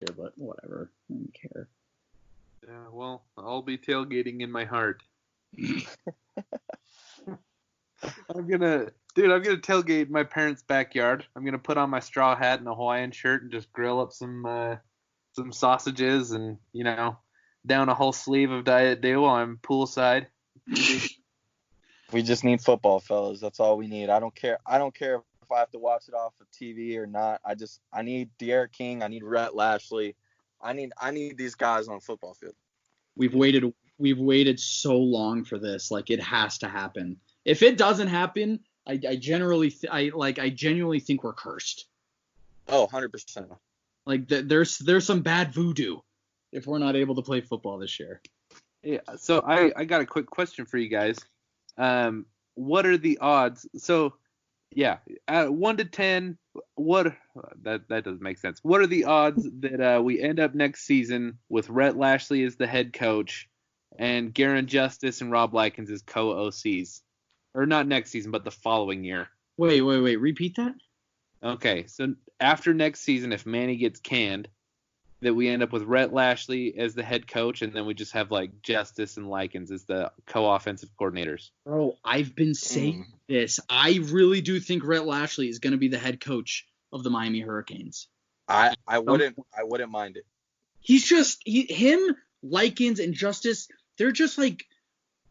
Yeah, but whatever. I don't care. Yeah, well, I'll be tailgating in my heart. I'm gonna tailgate in my parents' backyard. I'm gonna put on my straw hat and a Hawaiian shirt and just grill up some sausages and down a whole sleeve of Diet Dew while I'm poolside. We just need football, fellas. That's all we need. I don't care if I have to watch it off of TV or not. I need De'Aaron King. I need Rhett Lashley. I need these guys on the football field. We've waited so long for this. Like, it has to happen. If it doesn't happen, I genuinely think we're cursed. Oh, 100%. Like, there's some bad voodoo if we're not able to play football this year. Yeah. So I got a quick question for you guys. What are the odds? So, yeah, 1 to 10. That doesn't make sense. What are the odds that we end up next season with Rhett Lashley as the head coach and Garen Justice and Rob Likens as co-OCs? Or not next season, but the following year. Wait. Repeat that? Okay, so after next season, if Manny gets canned, that we end up with Rhett Lashley as the head coach, and then we just have like Justice and Likens as the co-offensive coordinators. Bro, I've been saying this. I really do think Rhett Lashley is going to be the head coach of the Miami Hurricanes. I wouldn't mind it. He's just him, Likens, and Justice. They're just like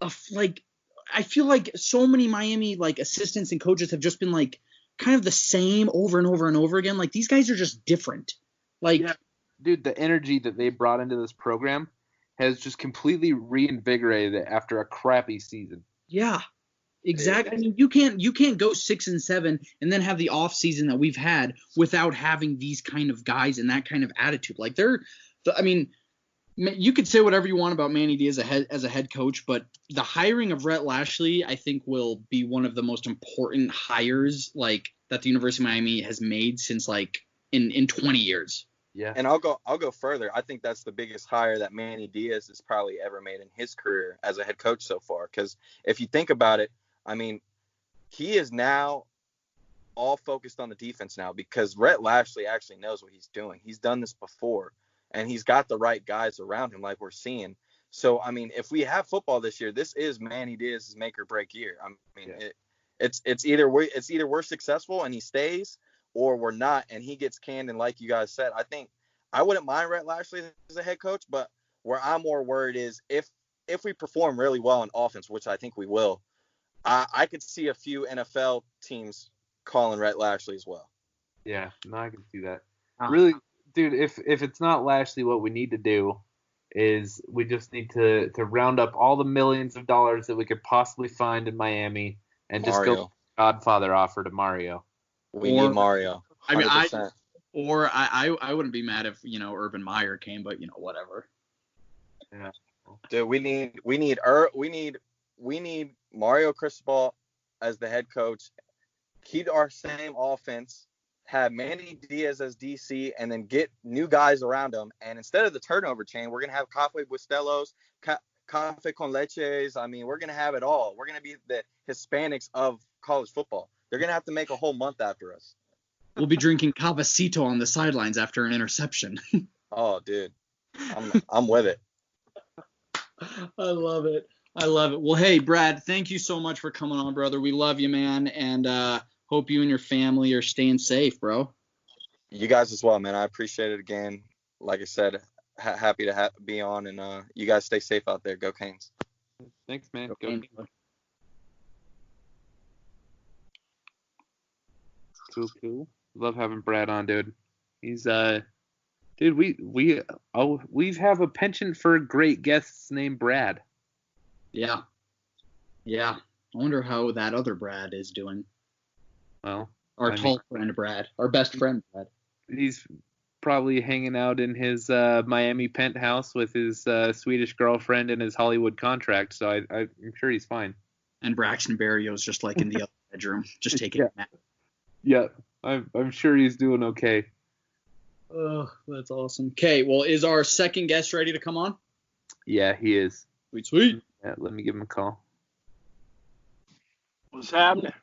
I feel like so many Miami like assistants and coaches have just been like kind of the same over and over and over again. Like, these guys are just different. Like, yeah. Dude, the energy that they brought into this program has just completely reinvigorated it after a crappy season. Yeah, exactly. I mean, you can't go 6-7 and then have the off season that we've had without having these kind of guys and that kind of attitude. Like, you could say whatever you want about Manny Diaz as a head coach, but the hiring of Rhett Lashley, I think, will be one of the most important hires like that the University of Miami has made since like in 20 years. Yeah. And I'll go further. I think that's the biggest hire that Manny Diaz has probably ever made in his career as a head coach so far. Because if you think about it, I mean, he is now all focused on the defense now because Rhett Lashley actually knows what he's doing. He's done this before, and he's got the right guys around him like we're seeing. So, I mean, if we have football this year, this is Manny Diaz's make or break year. I mean, it's either we're successful and he stays, or we're not and he gets canned. And like you guys said, I think I wouldn't mind Rhett Lashley as a head coach, but where I'm more worried is if we perform really well in offense, which I think we will, I could see a few NFL teams calling Rhett Lashley as well. Yeah, no, I can see that. Really, dude, if it's not Lashley, what we need to do is we just need to round up all the millions of dollars that we could possibly find in Miami and just go Godfather offer to Mario. We need Mario. 100%. I mean, I wouldn't be mad if Urban Meyer came, but whatever. Yeah, dude, we need Mario Cristobal as the head coach. Keep our same offense. Have Manny Diaz as DC, and then get new guys around him. And instead of the turnover chain, we're gonna have Café Bustelos, Café con Leches. I mean, we're gonna have it all. We're gonna be the Hispanics of college football. They're gonna have to make a whole month after us. We'll be drinking Cafecito on the sidelines after an interception. Oh, dude, I'm with it. I love it. Well, hey, Brad, thank you so much for coming on, brother. We love you, man, and hope you and your family are staying safe, bro. You guys as well, man. I appreciate it again. Like I said, happy to be on, and you guys stay safe out there. Go Canes. Thanks, man. Go Canes. Cool. Love having Brad on, dude. He's dude, we have a penchant for great guests named Brad. Yeah. I wonder how that other Brad is doing. Well, our friend Brad, our best friend Brad. He's probably hanging out in his Miami penthouse with his Swedish girlfriend and his Hollywood contract, so I'm sure he's fine. And Braxton Berrios just like in the other bedroom, just taking a nap. Yeah, I'm sure he's doing okay. Oh, that's awesome. Okay, well, is our second guest ready to come on? Yeah, he is. Sweet. Yeah, let me give him a call. What's happening?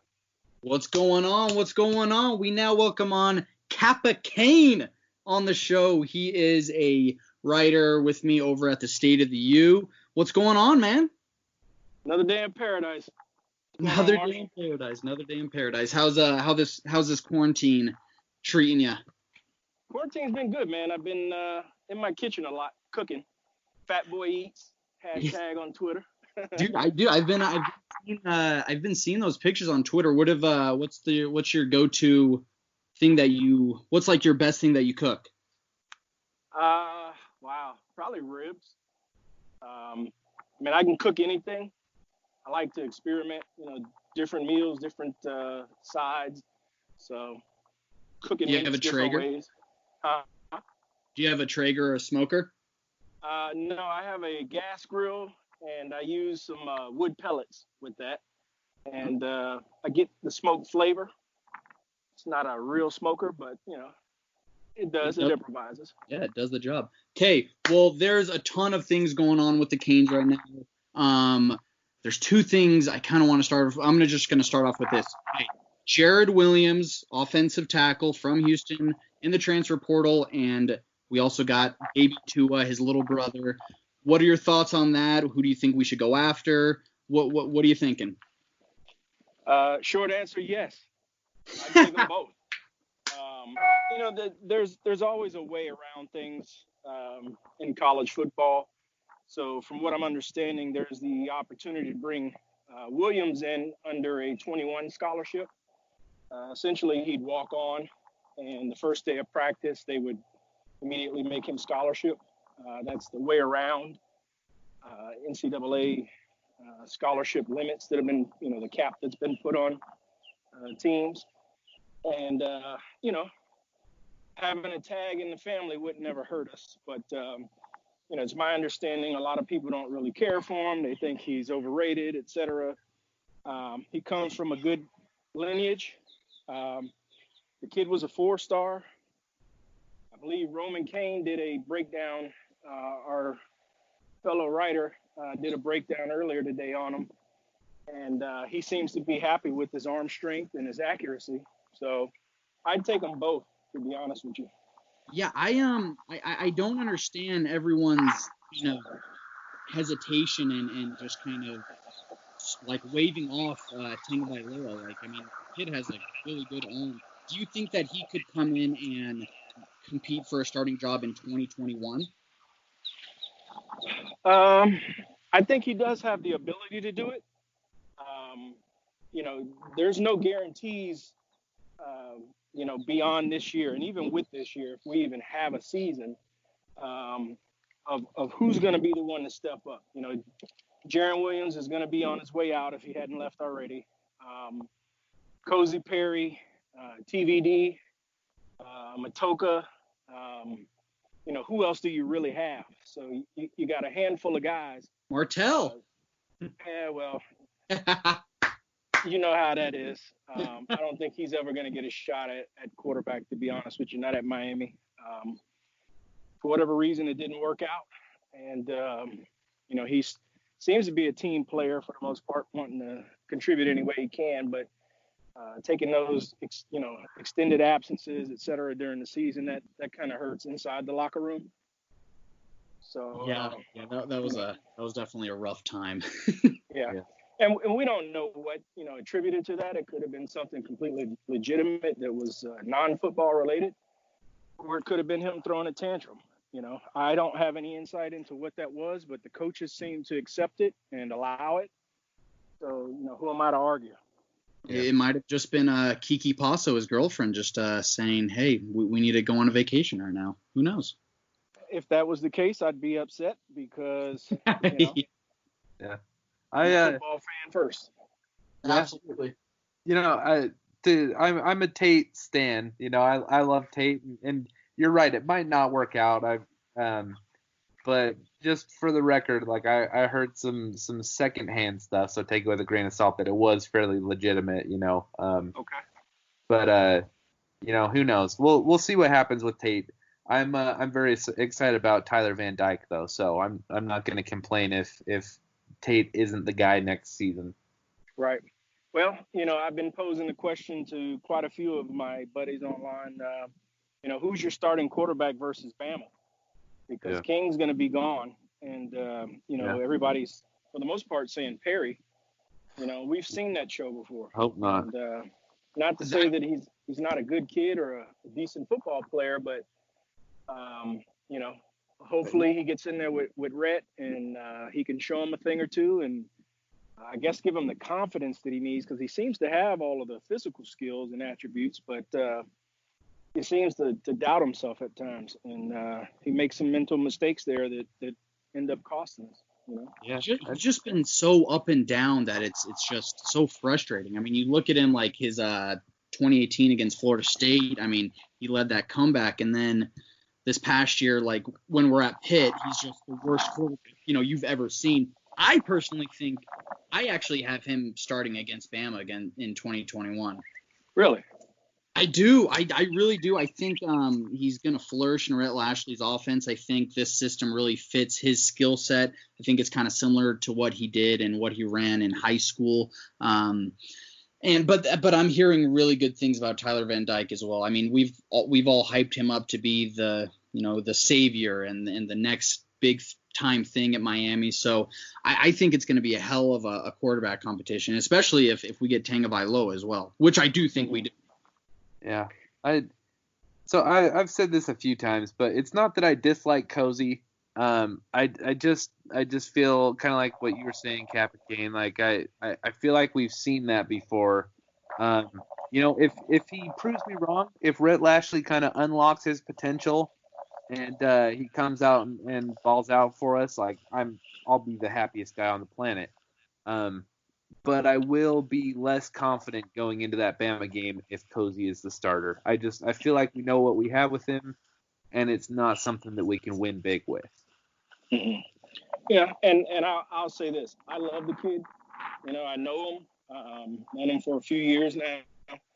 What's going on? We now welcome on Kappa Cane on the show. He is a writer with me over at the State of the U. What's going on, man? Another day in paradise. Another day in paradise. How's this quarantine treating you? Quarantine's been good, man. I've been in my kitchen a lot, cooking. Fat Boy Eats, hashtag on Twitter. Dude, I've been seeing those pictures on Twitter. What's your go-to thing what's like your best thing that you cook? Wow, probably ribs. I can cook anything. I like to experiment, different meals, different sides. So cooking in different Traeger? ways. Do you have a Traeger or a smoker? No, I have a gas grill, and I use some wood pellets with that. And I get the smoked flavor. It's not a real smoker, but, it does. It improvises. Yeah, it does the job. Okay, well, there's a ton of things going on with the Canes right now. There's two things I kind of want to start with. I'm just going to start off with this. Okay. Jerrid Williams, offensive tackle from Houston in the transfer portal, and we also got baby Tua, his little brother. What are your thoughts on that? Who do you think we should go after? What are you thinking? Short answer, yes. I'd take them both. There's always a way around things in college football. So from what I'm understanding, there's the opportunity to bring Williams in under a 21 scholarship. Essentially, he'd walk on, and the first day of practice, they would immediately make him scholarship. That's the way around NCAA scholarship limits that have been, the cap that's been put on teams. And, having a tag in the family would never hurt us. But, it's my understanding a lot of people don't really care for him. They think he's overrated, et cetera. He comes from a good lineage. The kid was a 4-star. I believe Roman Kane did a breakdown. Our fellow writer did a breakdown earlier today on him. And he seems to be happy with his arm strength and his accuracy. So I'd take them both, to be honest with you. Yeah, I don't understand everyone's hesitation and just kind of like waving off Tagovailoa. Like, the kid has a really good arm. Do you think that he could come in and compete for a starting job in 2021? I think he does have the ability to do it. There's no guarantees beyond this year, and even with this year, if we even have a season, of who's going to be the one to step up. Jerrid Williams is going to be on his way out if he hadn't left already. Cozy Perry, TVD, Matoka. Who else do you really have? So you got a handful of guys. Martell. Yeah, well, you know how that is. I don't think he's ever going to get a shot at quarterback, to be honest with you, not at Miami. For whatever reason, it didn't work out. And, he seems to be a team player for the most part, wanting to contribute any way he can. But taking those, extended absences, et cetera, during the season, that kind of hurts inside the locker room. So that was definitely a rough time. Yeah. And we don't know what, attributed to that. It could have been something completely legitimate that was non-football related, or it could have been him throwing a tantrum. I don't have any insight into what that was, but the coaches seem to accept it and allow it. So, who am I to argue? It might have just been Kiki Paso, his girlfriend, just saying, hey, we need to go on a vacation right now. Who knows? If that was the case, I'd be upset because, Yeah. I'm a football fan first. Absolutely. I'm a Tate stan. I love Tate, and you're right. It might not work out. But just for the record, like I heard some secondhand stuff, so take it with a grain of salt that it was fairly legitimate. Okay. But who knows? We'll see what happens with Tate. I'm very excited about Tyler Van Dyke though, so I'm not going to complain if Tate isn't the guy next season. Right. Well, I've been posing the question to quite a few of my buddies online. who's your starting quarterback versus Bama? Because King's going to be gone, and everybody's for the most part saying Perry. We've seen that show before. Hope not. And, not to say that he's not a good kid or a decent football player, but hopefully he gets in there with Rhett and he can show him a thing or two, and I guess give him the confidence that he needs, because he seems to have all of the physical skills and attributes, but he seems to doubt himself at times, and he makes some mental mistakes there that end up costing us. Yeah, it's just been so up and down that it's just so frustrating. I mean, you look at him like his 2018 against Florida State. I mean, he led that comeback, and then this past year, like when we're at Pitt, he's just the worst quarterback you've ever seen. I personally think I actually have him starting against Bama again in 2021. Really? I do. I really do. I think he's going to flourish in Rhett Lashley's offense. I think this system really fits his skill set. I think it's kind of similar to what he did and what he ran in high school. But I'm hearing really good things about Tyler Van Dyke as well. I mean, we've all hyped him up to be the savior and the next big time thing at Miami. So I think it's going to be a hell of a quarterback competition, especially if we get Tagovailoa as well, which I do think we do. Yeah, I've said this a few times, but it's not that I dislike Cozy. I just feel kind of like what you were saying, Kappa Cane. Like I feel like we've seen that before. If he proves me wrong, if Rhett Lashley kind of unlocks his potential and he comes out and balls out for us, like I'll be the happiest guy on the planet. But I will be less confident going into that Bama game if Cozy is the starter. I feel like we know what we have with him, and it's not something that we can win big with. Mm-hmm. Yeah, and I'll say this: I love the kid. I know him, known him for a few years now.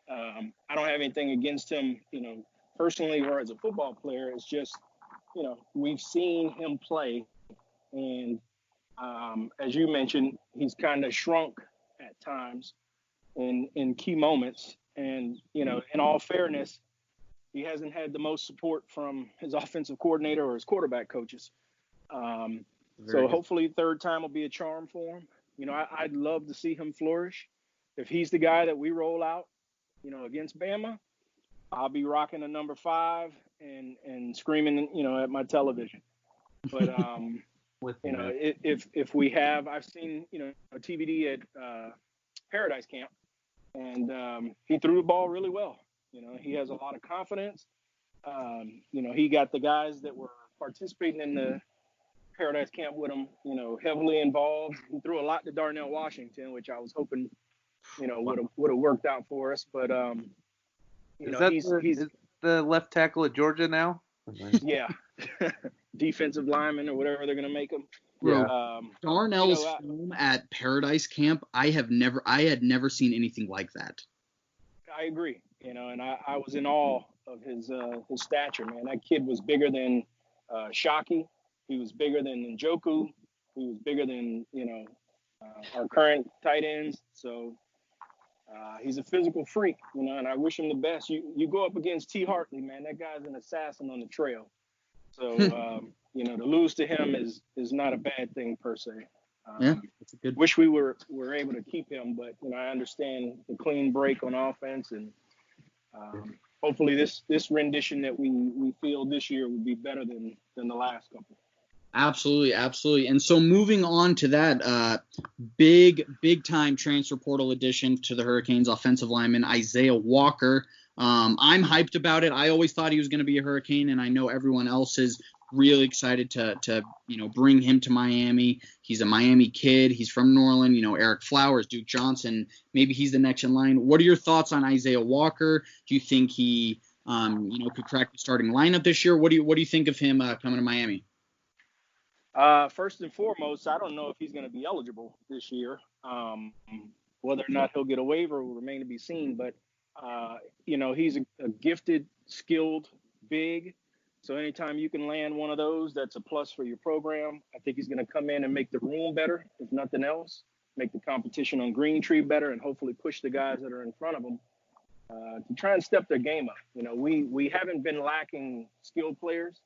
I don't have anything against him, personally or as a football player. It's just, we've seen him play, and as you mentioned, he's kind of shrunk at times in key moments. And, in all fairness, he hasn't had the most support from his offensive coordinator or his quarterback coaches. So hopefully third time will be a charm for him. I'd love to see him flourish. If he's the guy that we roll out, against Bama, I'll be rocking a number 5 and screaming, at my television. But, if we have, I've seen, a TBD at Paradise Camp, and he threw the ball really well. He has a lot of confidence. He got the guys that were participating in the Paradise Camp with him, heavily involved. He threw a lot to Darnell Washington, which I was hoping, would have worked out for us. But, he's the left tackle at Georgia now? Yeah. Defensive lineman or whatever they're going to make him. Yeah. Darnell's film at Paradise Camp, I had never seen anything like that. I agree. And I was in awe of his stature, man. That kid was bigger than Shockey. He was bigger than Njoku. He was bigger than, our current tight ends. So he's a physical freak, and I wish him the best. You go up against T. Hartley, man. That guy's an assassin on the trail. So, to lose to him is not a bad thing per se. That's a good. Wish we were able to keep him, but I understand the clean break on offense, and hopefully this rendition that we feel this year will be better than the last couple. Absolutely. And so moving on to that big time transfer portal addition to the Hurricanes offensive lineman, Issiah Walker. I'm hyped about it. I always thought he was going to be a Hurricane, and I know everyone else is really excited to bring him to Miami. He's a Miami kid. He's from Norland. Eric Flowers, Duke Johnson. Maybe he's the next in line. What are your thoughts on Issiah Walker? Do you think he could crack the starting lineup this year? What do you think of him coming to Miami? First and foremost, I don't know if he's going to be eligible this year. Whether or not he'll get a waiver will remain to be seen. But, he's a gifted, skilled, big. So anytime you can land one of those, that's a plus for your program. I think he's going to come in and make the room better, if nothing else, make the competition on Green Tree better, and hopefully push the guys that are in front of him. to try and step their game up. We haven't been lacking skilled players.